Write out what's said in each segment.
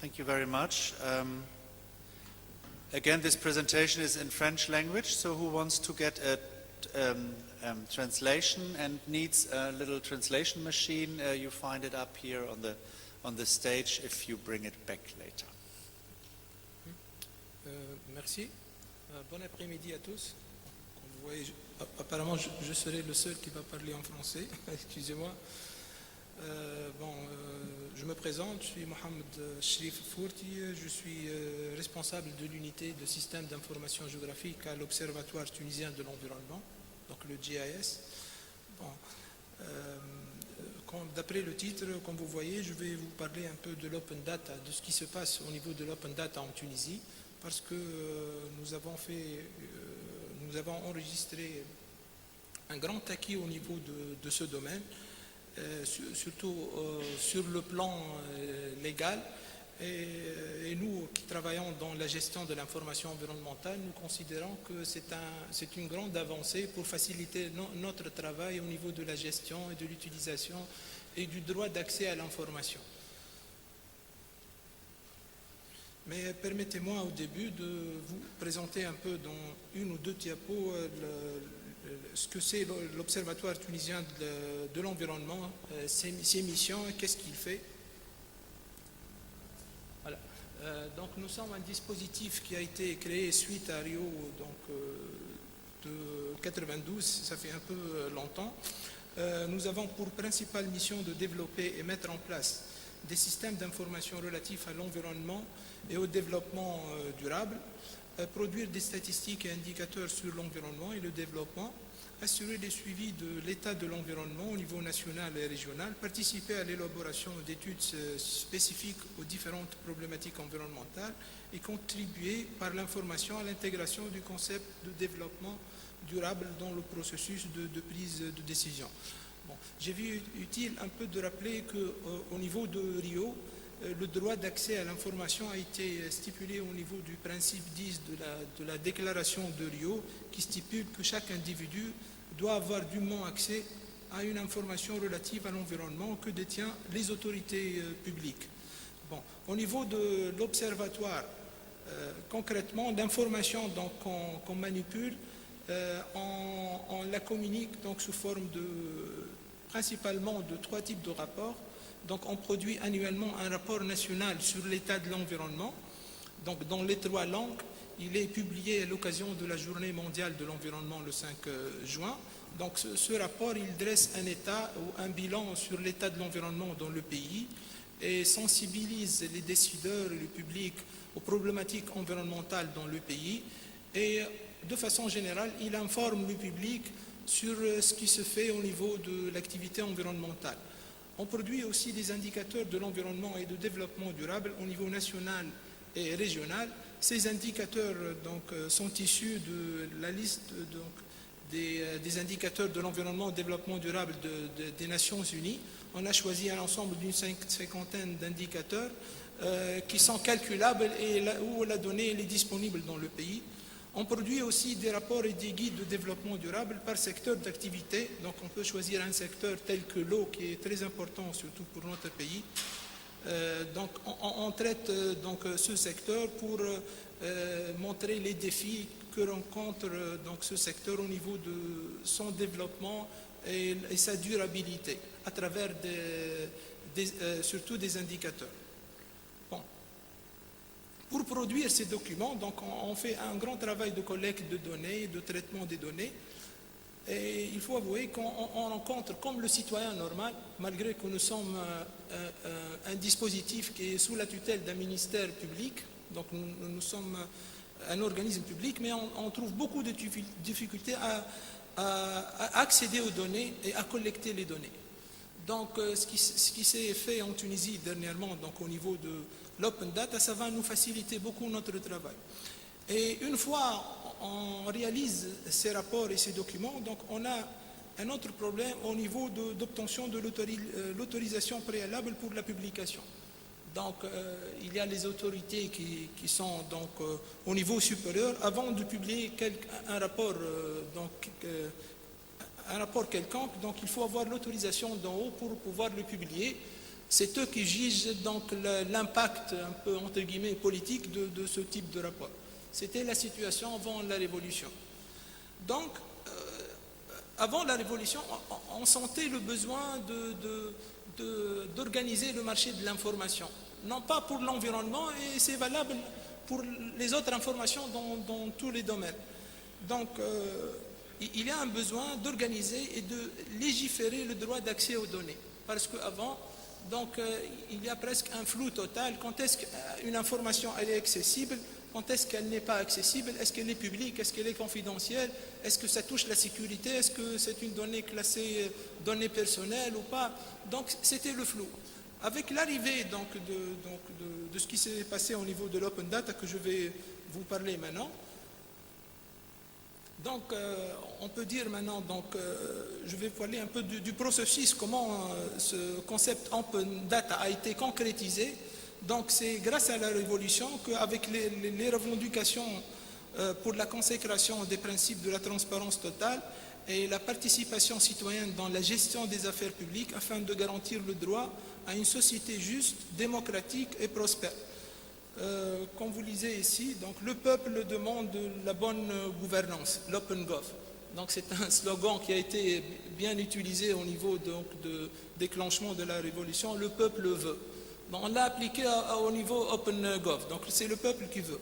Thank you very much. Again, this presentation is in French language, so who wants to get a translation and needs a little translation machine, you find it up here on the stage if you bring it back later. Merci. Bon après-midi à tous. Comme vous voyez, apparemment, je serai le seul qui va parler en français. Excusez-moi. Je me présente, je suis Mohamed Sherif Fourti, je suis responsable de l'unité de système d'information géographique à l'Observatoire tunisien de l'environnement, donc le GIS. D'après le titre, comme vous voyez, je vais vous parler un peu de l'open data, de ce qui se passe au niveau de l'open data en Tunisie, parce que nous avons enregistré un grand acquis au niveau de ce domaine. Surtout sur le plan légal et nous qui travaillons dans la gestion de l'information environnementale, nous considérons que c'est une grande avancée pour faciliter notre travail au niveau de la gestion et de l'utilisation et du droit d'accès à l'information. Mais permettez-moi au début de vous présenter un peu dans une ou deux diapos ce que c'est l'Observatoire tunisien de l'environnement, ses missions et qu'est-ce qu'il fait. Voilà. Donc nous sommes un dispositif qui a été créé suite à Rio de 92, ça fait un peu longtemps. Nous avons pour principale mission de développer et mettre en place des systèmes d'information relatifs à l'environnement et au développement durable, produire des statistiques et indicateurs sur l'environnement et le développement, assurer le suivi de l'état de l'environnement au niveau national et régional, participer à l'élaboration d'études spécifiques aux différentes problématiques environnementales et contribuer par l'information à l'intégration du concept de développement durable dans le processus de prise de décision. J'ai vu utile un peu de rappeler qu'au niveau de Rio, le droit d'accès à l'information a été stipulé au niveau du principe 10 de la déclaration de Rio qui stipule que chaque individu doit avoir dûment accès à une information relative à l'environnement que détient les autorités publiques. Au niveau de l'observatoire, concrètement, l'information qu'on manipule, on la communique donc sous forme principalement de 3 types de rapports. Donc on produit annuellement un rapport national sur l'état de l'environnement. Donc dans les 3 langues, il est publié à l'occasion de la Journée mondiale de l'environnement le 5 juin. Donc ce rapport, il dresse un état ou un bilan sur l'état de l'environnement dans le pays et sensibilise les décideurs et le public aux problématiques environnementales dans le pays. Et de façon générale, il informe le public sur ce qui se fait au niveau de l'activité environnementale. On produit aussi des indicateurs de l'environnement et de développement durable au niveau national et régional. Ces indicateurs sont issus de la liste des indicateurs de l'environnement et du développement durable des Nations Unies. On a choisi un ensemble d'une cinquantaine d'indicateurs qui sont calculables et où la donnée est disponible dans le pays. On produit aussi des rapports et des guides de développement durable par secteur d'activité. Donc on peut choisir un secteur tel que l'eau qui est très important surtout pour notre pays. Donc on traite ce secteur pour montrer les défis que rencontre ce secteur au niveau de son développement et sa durabilité à travers surtout des indicateurs. Pour produire ces documents, donc on fait un grand travail de collecte de données, de traitement des données. Et il faut avouer qu'on rencontre, comme le citoyen normal, malgré que nous sommes un dispositif qui est sous la tutelle d'un ministère public, donc nous sommes un organisme public, mais on trouve beaucoup de difficultés à accéder aux données et à collecter les données. Donc ce qui s'est fait en Tunisie dernièrement, donc au niveau de l'open data, ça va nous faciliter beaucoup notre travail. Et une fois on réalise ces rapports et ces documents, donc on a un autre problème au niveau d'obtention de l'autorisation préalable pour la publication. Donc il y a les autorités qui sont donc au niveau supérieur avant de publier un rapport quelconque, donc il faut avoir l'autorisation d'en haut pour pouvoir le publier. C'est eux qui jugent donc l'impact un peu entre guillemets politique de ce type de rapport. C'était la situation avant la Révolution. Donc, avant la Révolution, on sentait le besoin d'organiser le marché de l'information. Non pas pour l'environnement, et c'est valable pour les autres informations dans tous les domaines. Donc, il y a un besoin d'organiser et de légiférer le droit d'accès aux données. Parce qu'avant, donc, il y a presque un flou total. Quand est-ce qu'une information elle est accessible? Quand est-ce qu'elle n'est pas accessible? Est-ce qu'elle est publique? Est-ce qu'elle est confidentielle? Est-ce que ça touche la sécurité? Est-ce que c'est une donnée classée donnée personnelle ou pas? Donc, c'était le flou. Avec l'arrivée de ce qui s'est passé au niveau de l'open data que je vais vous parler maintenant, donc on peut dire maintenant, je vais parler un peu du processus, comment ce concept open data a été concrétisé. Donc c'est grâce à la Révolution qu'avec les revendications pour la consécration des principes de la transparence totale et la participation citoyenne dans la gestion des affaires publiques afin de garantir le droit à une société juste, démocratique et prospère. Comme vous lisez ici, donc le peuple demande la bonne gouvernance, l'open gov. Donc c'est un slogan qui a été bien utilisé au niveau de déclenchement de la Révolution, le peuple veut. Donc on l'a appliqué au niveau open gov, donc c'est le peuple qui veut.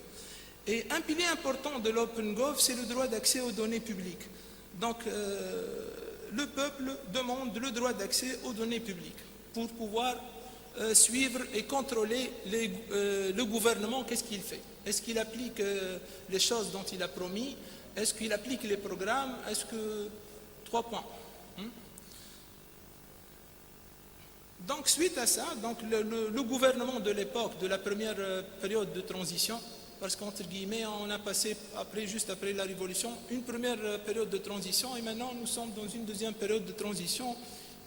Et un pilier important de l'open gov, c'est le droit d'accès aux données publiques. Donc le peuple demande le droit d'accès aux données publiques pour pouvoir suivre et contrôler le gouvernement, qu'est-ce qu'il fait. Est-ce qu'il applique les choses dont il a promis? Est-ce qu'il applique les programmes? Est-ce que... 3 points. Donc suite à ça, donc, le gouvernement de l'époque, de la première période de transition, parce qu'entre guillemets, on a passé juste après la Révolution, une première période de transition, et maintenant nous sommes dans une deuxième période de transition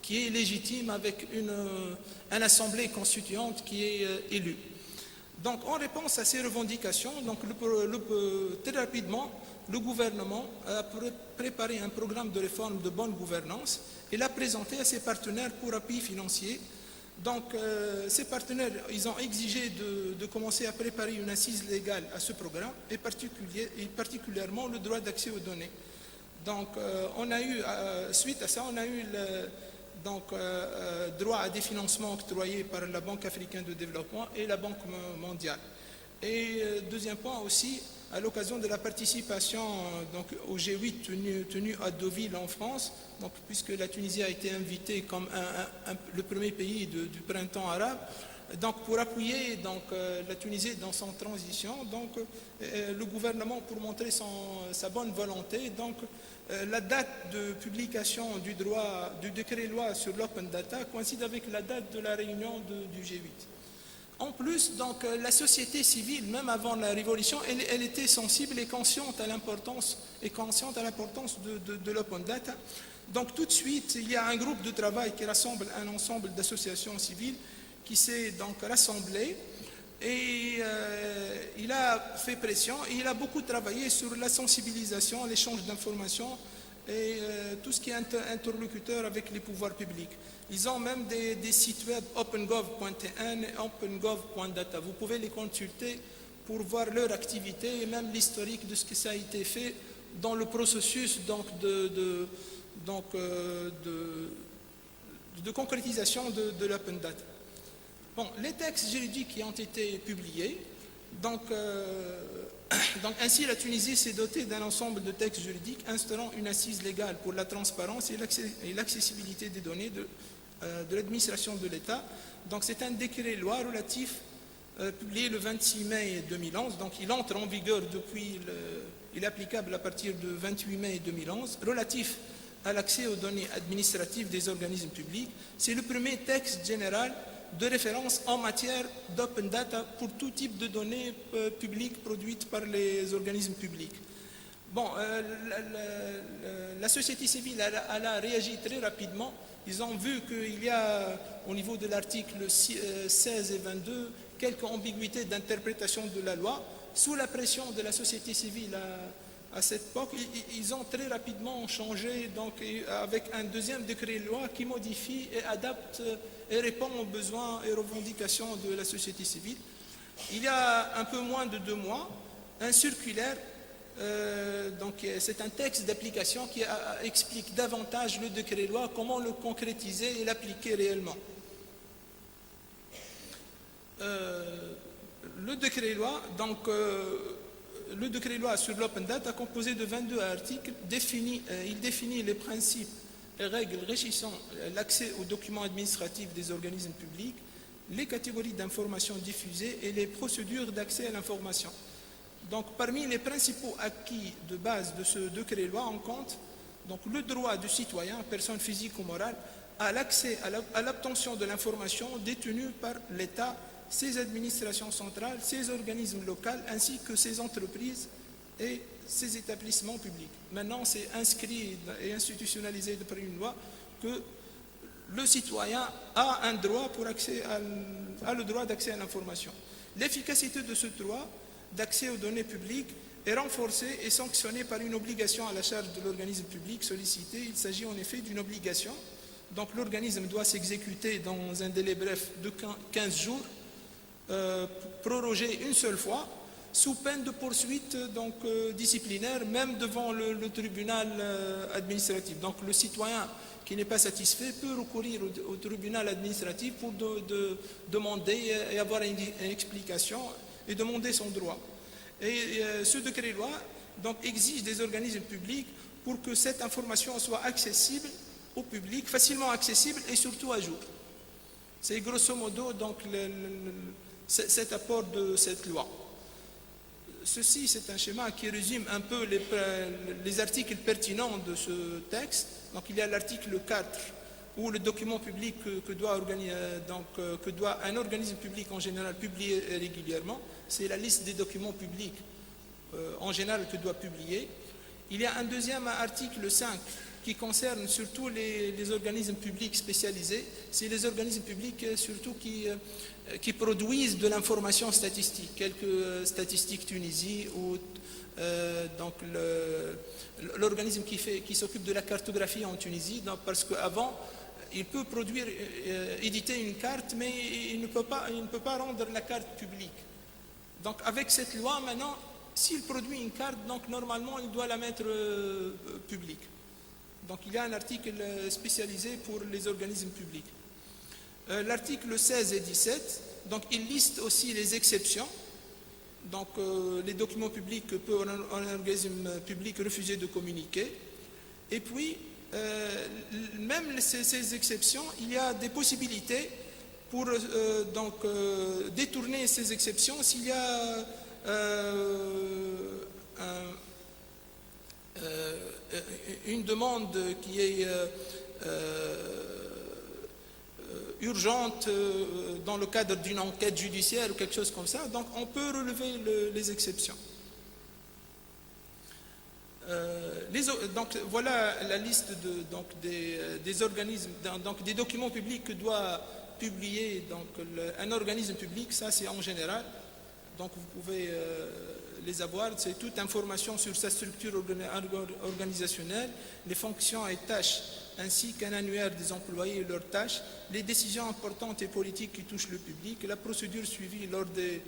qui est légitime avec une assemblée constituante qui est élue. Donc en réponse à ces revendications, donc, très rapidement, le gouvernement a préparé un programme de réforme de bonne gouvernance et l'a présenté à ses partenaires pour appui financier. Donc ces partenaires, ils ont exigé de commencer à préparer une assise légale à ce programme et particulièrement le droit d'accès aux données. Donc on a eu, suite à ça, on a eu droit à des financements octroyés par la Banque africaine de développement et la Banque mondiale. Et deuxième point aussi, à l'occasion de la participation au G8 tenu à Deauville en France, donc, puisque la Tunisie a été invitée comme le premier pays du printemps arabe, donc, pour appuyer la Tunisie dans son transition, donc, le gouvernement, pour montrer sa bonne volonté, donc, la date de publication du décret-loi sur l'open data coïncide avec la date de la réunion du G8. En plus, donc, la société civile, même avant la Révolution, elle était sensible et consciente à l'importance de l'open data. Donc tout de suite, il y a un groupe de travail qui rassemble un ensemble d'associations civiles qui s'est donc rassemblé et il a fait pression et il a beaucoup travaillé sur la sensibilisation, l'échange d'informations et tout ce qui est interlocuteur avec les pouvoirs publics. Ils ont même des sites web opengov.tn et opengov.data. Vous pouvez les consulter pour voir leur activité et même l'historique de ce que ça a été fait dans le processus de concrétisation de l'open data. Bon, les textes juridiques qui ont été publiés, donc ainsi la Tunisie s'est dotée d'un ensemble de textes juridiques instaurant une assise légale pour la transparence et l'accessibilité des données de l'administration de l'État. Donc c'est un décret-loi relatif publié le 26 mai 2011, donc il entre en vigueur il est applicable à partir du 28 mai 2011, relatif à l'accès aux données administratives des organismes publics. C'est le premier texte général de référence en matière d'open data pour tout type de données publiques produites par les organismes publics. Bon, la société civile elle a réagi très rapidement. Ils ont vu qu'il y a, au niveau de l'article 16 et 22, quelques ambiguïtés d'interprétation de la loi. Sous la pression de la société civile à cette époque, ils ont très rapidement changé donc, avec un deuxième décret-loi qui modifie et adapte et répond aux besoins et revendications de la société civile. Il y a un peu moins de 2 mois, un circulaire, donc c'est un texte d'application qui explique davantage le décret-loi, comment le concrétiser et l'appliquer réellement. Le décret-loi, donc, le décret-loi sur l'open data, composé de 22 articles, il définit les principes et règles régissant l'accès aux documents administratifs des organismes publics, les catégories d'informations diffusées et les procédures d'accès à l'information. Donc, parmi les principaux acquis de base de ce décret-loi, on compte donc, le droit du citoyen, personne physique ou morale, à l'accès à l'obtention de l'information détenue par l'État, ses administrations centrales, ses organismes locaux, ainsi que ses entreprises et ses établissements publics. Maintenant, c'est inscrit et institutionnalisé par une loi que le citoyen a un droit le droit d'accès à l'information. L'efficacité de ce droit d'accès aux données publiques est renforcée et sanctionnée par une obligation à la charge de l'organisme public sollicité. Il s'agit en effet d'une obligation. Donc l'organisme doit s'exécuter dans un délai bref de 15 jours, prorogé une seule fois, sous peine de poursuite donc, disciplinaire, même devant le tribunal administratif. Donc le citoyen qui n'est pas satisfait peut recourir au tribunal administratif pour demander et avoir une explication et demander son droit. Et ce décret-loi donc, exige des organismes publics pour que cette information soit accessible au public, facilement accessible et surtout à jour. C'est grosso modo donc, cet apport de cette loi. Ceci, c'est un schéma qui résume un peu les articles pertinents de ce texte. Donc il y a l'article 4 où le document public que doit un organisme public en général publier régulièrement, c'est la liste des documents publics en général que doit publier. Il y a un deuxième article 5 qui concerne surtout les organismes publics spécialisés. C'est les organismes publics surtout qui produisent de l'information statistique, quelques statistiques Tunisie ou donc l'organisme qui s'occupe de la cartographie en Tunisie, donc parce qu'avant, il peut éditer une carte, mais il ne peut pas rendre la carte publique. Donc avec cette loi, maintenant, s'il produit une carte, donc normalement, il doit la mettre publique. Donc il y a un article spécialisé pour les organismes publics. L'article 16 et 17, donc il liste aussi les exceptions. Donc les documents publics que peut un organisme public refuser de communiquer. Et puis, même ces exceptions, il y a des possibilités pour détourner ces exceptions s'il y a une demande qui est urgente dans le cadre d'une enquête judiciaire ou quelque chose comme ça, donc on peut relever les exceptions. Donc voilà la liste des organismes, donc des documents publics que doit publier un organisme public, ça c'est en général, donc vous pouvez les avoir, c'est toute information sur sa structure organisationnelle, les fonctions et tâches, ainsi qu'un annuaire des employés et leurs tâches, les décisions importantes et politiques qui touchent le public, la procédure suivie lors des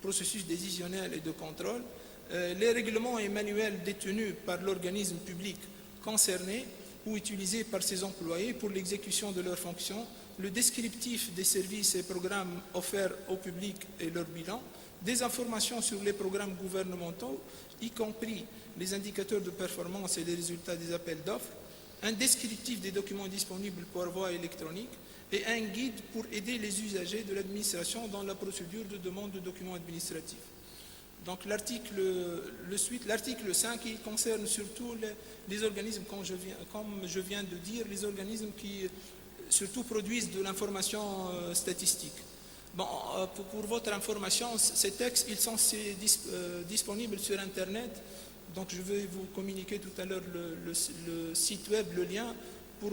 processus décisionnels et de contrôle, les règlements et manuels détenus par l'organisme public concerné ou utilisés par ses employés pour l'exécution de leurs fonctions, le descriptif des services et programmes offerts au public et leur bilan, des informations sur les programmes gouvernementaux, y compris les indicateurs de performance et les résultats des appels d'offres, un descriptif des documents disponibles par voie électronique et un guide pour aider les usagers de l'administration dans la procédure de demande de documents administratifs. Donc l'article 5, il concerne surtout les organismes, comme je viens de dire, les organismes qui surtout produisent de l'information statistique. Bon, pour votre information, ces textes, ils sont disponibles sur Internet. Donc je vais vous communiquer tout à l'heure le site web, le lien, pour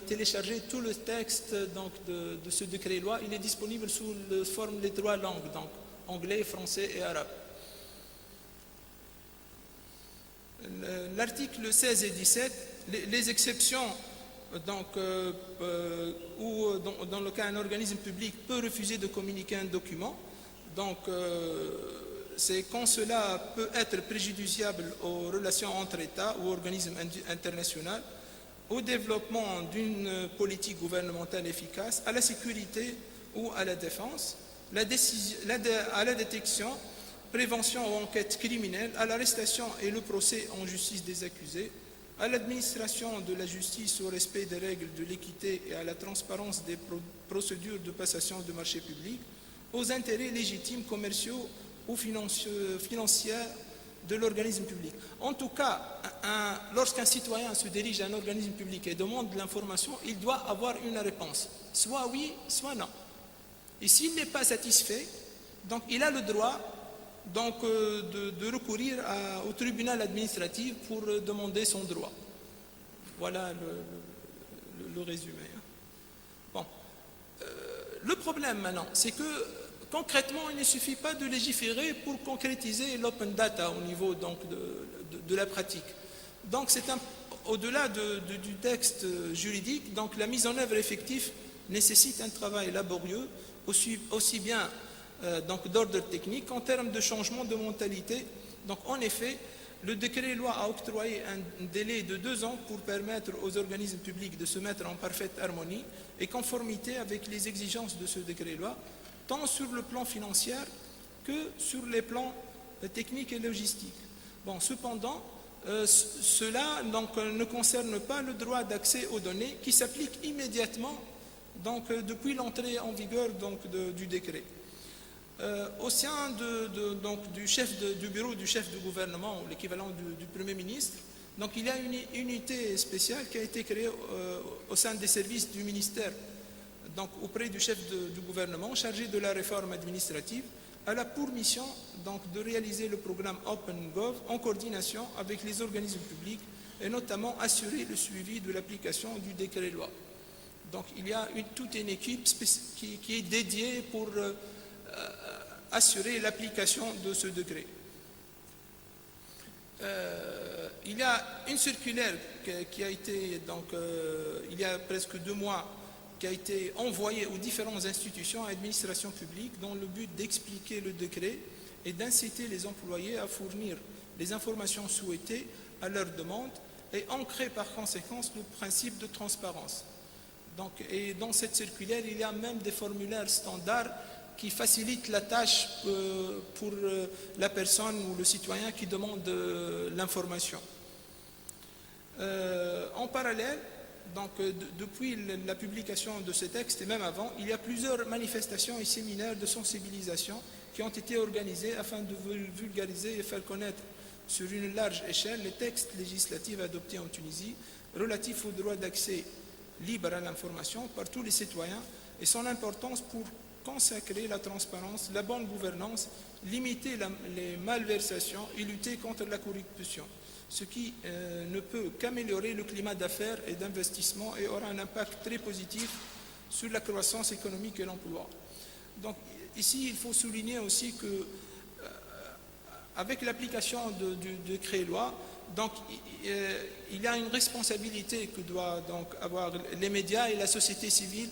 télécharger tout le texte donc, de ce décret-loi. Il est disponible sous la forme des 3 langues, donc anglais, français et arabe. L'article 16 et 17, les exceptions donc, où dans le cas un organisme public peut refuser de communiquer un document, donc c'est quand cela peut être préjudiciable aux relations entre États ou organismes internationaux, au développement d'une politique gouvernementale efficace, à la sécurité ou à la défense, à la détection, prévention ou enquête criminelle, à l'arrestation et le procès en justice des accusés, à l'administration de la justice au respect des règles de l'équité et à la transparence des procédures de passation de marchés publics, aux intérêts légitimes commerciaux ou financiers de l'organisme public. En tout cas, lorsqu'un citoyen se dirige à un organisme public et demande de l'information, il doit avoir une réponse, soit oui, soit non. Et s'il n'est pas satisfait, donc il a le droit donc, de recourir au tribunal administratif pour demander son droit. Voilà le résumé. Bon. Le problème maintenant, c'est que concrètement, il ne suffit pas de légiférer pour concrétiser l'open data au niveau donc, de la pratique. Donc c'est au-delà du texte juridique, donc la mise en œuvre effective nécessite un travail laborieux, aussi bien donc d'ordre technique qu'en termes de changement de mentalité. Donc en effet, le décret-loi a octroyé un délai de 2 ans pour permettre aux organismes publics de se mettre en parfaite harmonie et conformité avec les exigences de ce décret-loi, tant sur le plan financier que sur les plans techniques et logistiques. Bon, cependant, cela donc, ne concerne pas le droit d'accès aux données qui s'applique immédiatement donc, depuis l'entrée en vigueur donc, du décret. Au sein du bureau du chef du gouvernement, ou l'équivalent du Premier ministre, donc, il y a une unité spéciale qui a été créée au sein des services du ministère, donc auprès du chef du gouvernement chargé de la réforme administrative. Elle a pour mission donc, de réaliser le programme OpenGov en coordination avec les organismes publics et notamment assurer le suivi de l'application du décret-loi. Donc il y a toute une équipe qui est dédiée pour assurer l'application de ce décret. Il y a une circulaire qui a été, donc, il y a presque 2 mois, qui a été envoyée aux différentes institutions et administrations publiques dans le but d'expliquer le décret et d'inciter les employés à fournir les informations souhaitées à leur demande et ancrer par conséquent le principe de transparence. Donc, et dans cette circulaire, il y a même des formulaires standards qui facilitent la tâche pour la personne ou le citoyen qui demande l'information. En parallèle, donc, depuis la publication de ce texte et même avant, il y a plusieurs manifestations et séminaires de sensibilisation qui ont été organisés afin de vulgariser et faire connaître sur une large échelle les textes législatifs adoptés en Tunisie relatifs au droit d'accès libre à l'information par tous les citoyens et son importance pour consacrer la transparence, la bonne gouvernance, limiter les malversations et lutter contre la corruption, ce qui ne peut qu'améliorer le climat d'affaires et d'investissement et aura un impact très positif sur la croissance économique et l'emploi. Donc ici, il faut souligner aussi que avec l'application du décret-loi, donc il y a une responsabilité que doivent donc avoir les médias et la société civile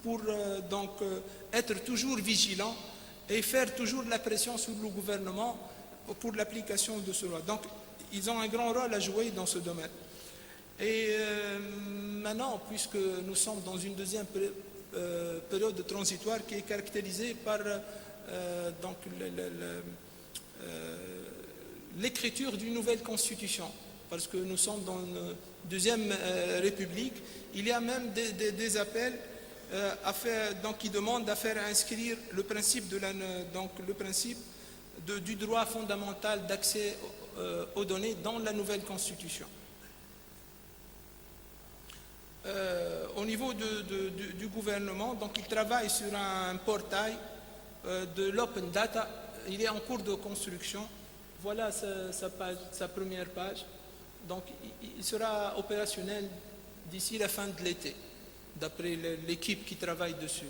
pour donc être toujours vigilants et faire toujours la pression sur le gouvernement pour l'application de ce loi. Donc ils ont un grand rôle à jouer dans ce domaine. Et maintenant, puisque nous sommes dans une deuxième période transitoire qui est caractérisée par donc l'écriture d'une nouvelle constitution, parce que nous sommes dans une deuxième république, il y a même des appels qui demandent à faire inscrire le principe, du droit fondamental d'accès aux données dans la nouvelle constitution. Au niveau du gouvernement, donc il travaille sur un portail de l'open data. Il est en cours de construction. Voilà sa première page. Donc il sera opérationnel d'ici la fin de l'été, d'après l'équipe qui travaille dessus.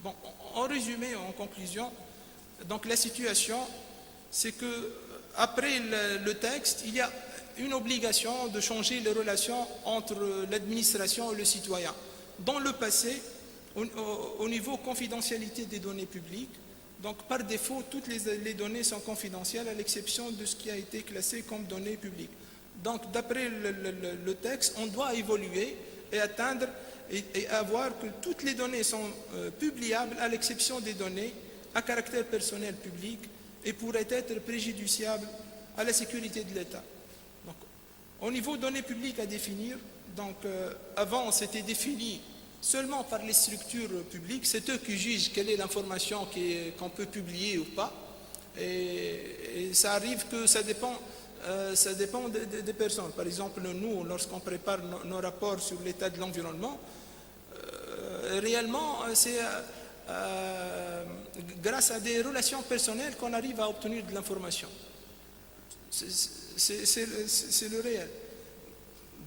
Bon, en résumé, en conclusion, Donc la situation, c'est que après le texte, il y a une obligation de changer les relations entre l'administration et le citoyen. Dans le passé, au niveau confidentialité des données publiques, donc par défaut, toutes les données sont confidentielles à l'exception de ce qui a été classé comme données publiques. Donc d'après le texte, on doit évoluer et atteindre et avoir que toutes les données sont publiables à l'exception des données à caractère personnel public et pourraient être préjudiciables à la sécurité de l'État. Donc, au niveau données publiques à définir, donc avant c'était défini seulement par les structures publiques, c'est eux qui jugent quelle est l'information qu'on peut publier ou pas, et ça arrive que ça dépend des personnes. Par exemple, nous, lorsqu'on prépare nos rapports sur l'état de l'environnement, réellement, c'est grâce à des relations personnelles qu'on arrive à obtenir de l'information. C'est le réel.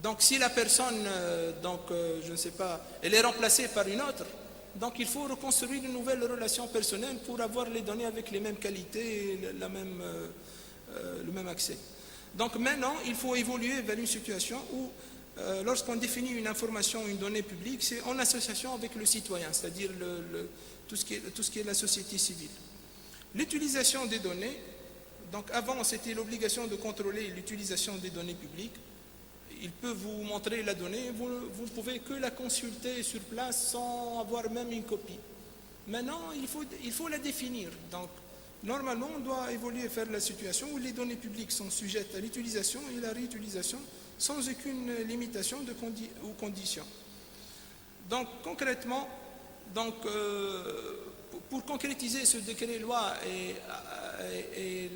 Donc si la personne, je ne sais pas, elle est remplacée par une autre, donc il faut reconstruire une nouvelle relation personnelle pour avoir les données avec les mêmes qualités et le même accès. Donc maintenant, il faut évoluer vers une situation où, lorsqu'on définit une information, une donnée publique, c'est en association avec le citoyen, c'est-à-dire tout ce qui est la société civile. L'utilisation des données, donc avant c'était l'obligation de contrôler l'utilisation des données publiques. Il peut vous montrer la donnée, vous ne pouvez que la consulter sur place sans avoir même une copie. Maintenant, il faut la définir. Donc, normalement, on doit évoluer vers la situation où les données publiques sont sujettes à l'utilisation et la réutilisation sans aucune limitation ou condition. Donc, concrètement, pour concrétiser ce décret-loi et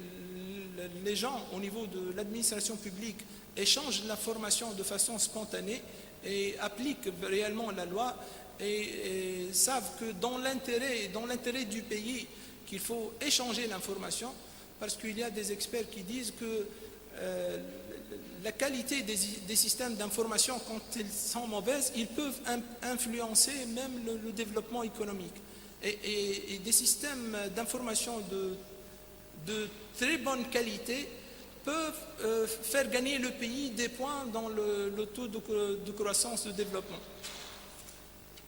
les gens au niveau de l'administration publique échangent l'information de façon spontanée et appliquent réellement la loi et savent que dans l'intérêt du pays qu'il faut échanger l'information, parce qu'il y a des experts qui disent que la qualité des systèmes d'information, quand ils sont mauvaises, ils peuvent influencer même le développement économique. Et des systèmes d'information de très bonne qualité peuvent faire gagner le pays des points dans le taux de croissance de développement.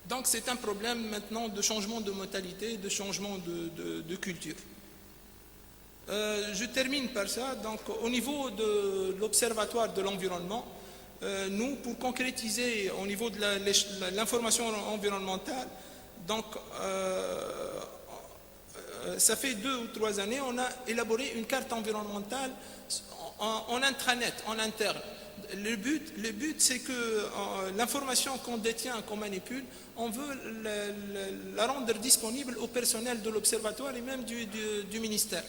Donc c'est un problème maintenant de changement de mentalité, de changement de culture. Je termine par ça. Donc au niveau de l'Observatoire de l'environnement, nous, pour concrétiser au niveau de l'information environnementale, donc ça fait 2 ou 3 années, on a élaboré une carte environnementale en intranet, en interne. Le but c'est que l'information qu'on détient, qu'on manipule, on veut la rendre disponible au personnel de l'observatoire et même du ministère.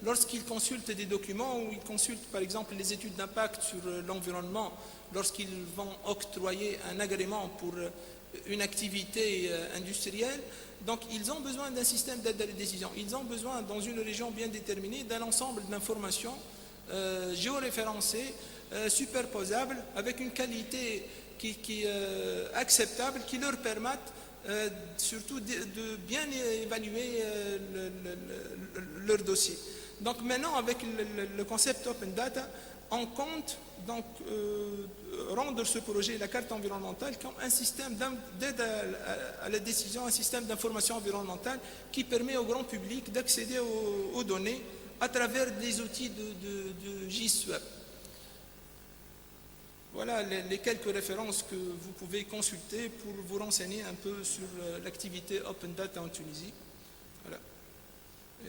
Lorsqu'ils consultent des documents ou ils consultent par exemple les études d'impact sur l'environnement, lorsqu'ils vont octroyer un agrément pour une activité industrielle, donc ils ont besoin d'un système d'aide à la décision. Ils ont besoin, dans une région bien déterminée, d'un ensemble d'informations géoréférencées, superposables, avec une qualité qui acceptable, qui leur permettent surtout de bien évaluer leur dossier. Donc maintenant, avec le concept Open Data, on compte donc rendre ce projet, la carte environnementale, comme un système d'aide à la décision, un système d'information environnementale qui permet au grand public d'accéder aux données à travers des outils de GIS-Web. Voilà les quelques références que vous pouvez consulter pour vous renseigner un peu sur l'activité Open Data en Tunisie. Voilà.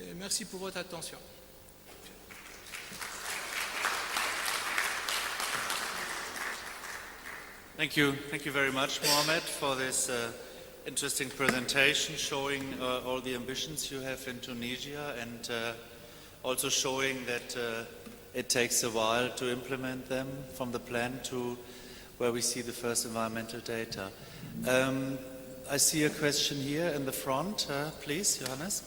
Et merci pour votre attention. Thank you very much, Mohamed, for this interesting presentation showing all the ambitions you have in Tunisia and also showing that it takes a while to implement them from the plan to where we see the first environmental data. I see a question here in the front. Please, Johannes.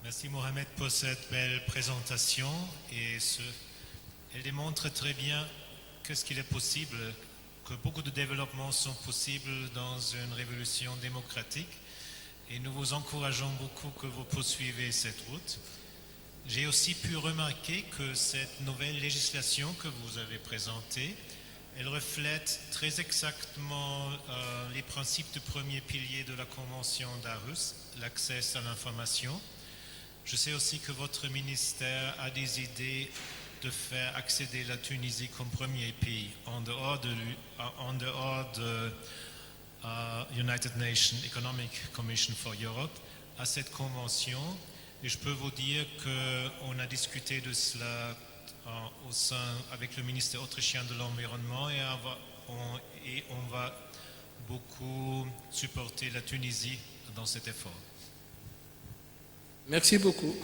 Merci Mohamed pour cette belle présentation et elle démontre très bien qu'est-ce qu'il est possible que beaucoup de développements sont possibles dans une révolution démocratique et nous vous encourageons beaucoup que vous poursuivez cette route. J'ai aussi pu remarquer que cette nouvelle législation que vous avez présentée, elle reflète très exactement les principes du premier pilier de la Convention d'Aarhus, l'accès à l'information. Je sais aussi que votre ministère a des idées de faire accéder la Tunisie comme premier pays en dehors de United Nations Economic Commission for Europe à cette convention. Et je peux vous dire qu'on a discuté de cela avec le ministère autrichien de l'Environnement et on va beaucoup supporter la Tunisie dans cet effort. Merci beaucoup.